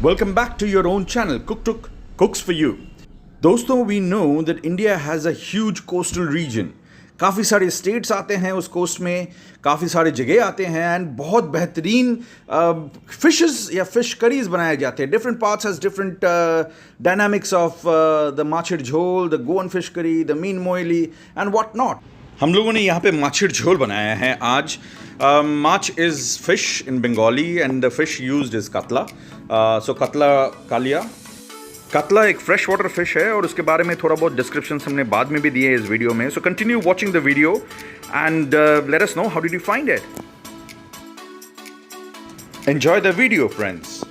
Welcome back to your own channel, Cook Tuk Cooks for You. दोस्तों, we know that India has a huge coastal region. काफ़ी सारे states आते हैं उस coast में, काफ़ी सारे जगह आते हैं एंड बहुत बेहतरीन फिशेस या फिश करीज बनाए जाते हैं. Different parts has different dynamics of the machher jhol, the Goan fish curry, the meen moilee and what not. हम लोगों ने यहाँ पे माछर झोल बनाया है आज. Mach is fish in Bengali and the fish used is Katla. So Katla, Kalia. Katla एक फ्रेश वाटर फिश है और उसके बारे में थोड़ा बहुत डिस्क्रिप्शन हमने बाद में भी दिए इस वीडियो में. So continue watching the video and let us know how did you find it. Enjoy the video friends.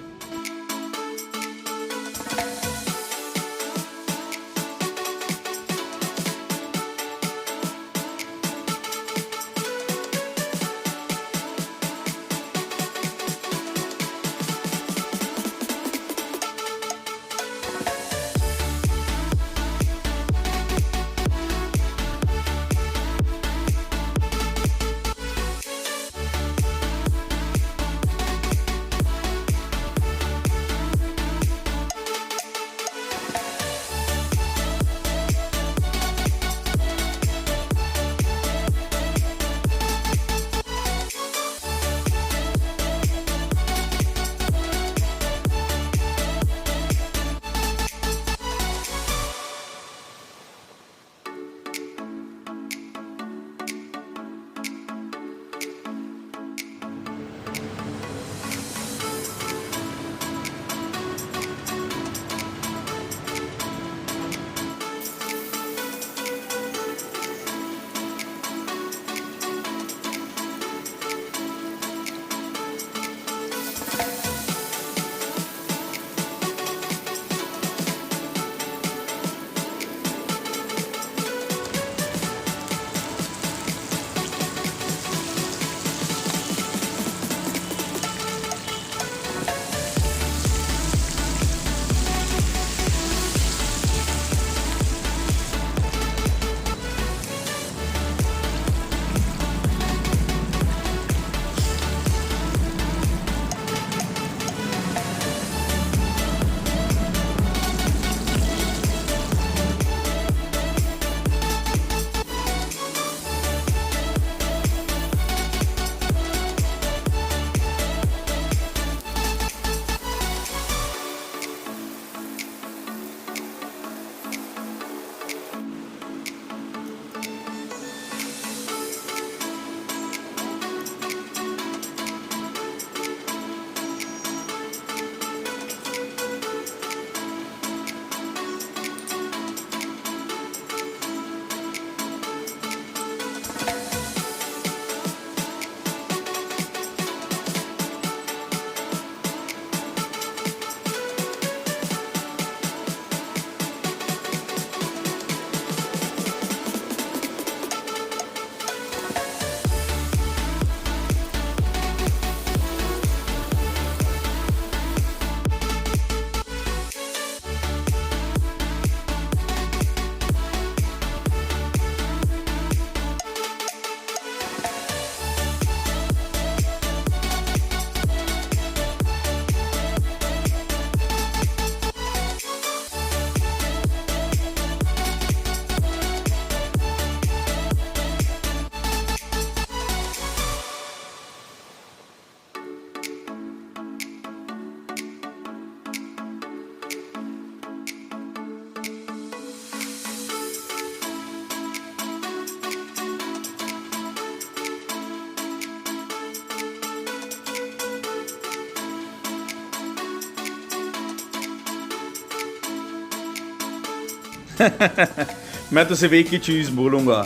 मैं तो सिर्फ एक ही चीज बोलूंगा,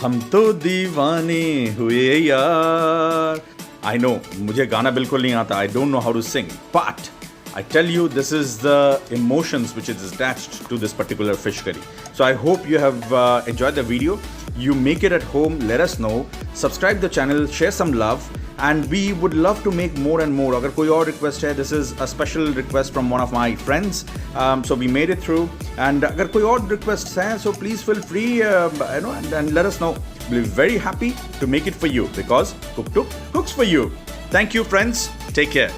हम तो दीवाने हुए यार. आई नो मुझे गाना बिल्कुल नहीं आता. I don't know how to sing, but I tell you, this is the emotions which is attached to this particular fish curry. So I hope you have enjoyed the video. You make it at home, let us know. Subscribe the channel, share some love, and we would love to make more and more. अगर कोई और request है, this is a special request from one of my friends. So we made it through. And अगर कोई और requests हैं, so please feel free, and let us know. We'll be very happy to make it for you because Cook Tuk cooks for you. Thank you, friends. Take care.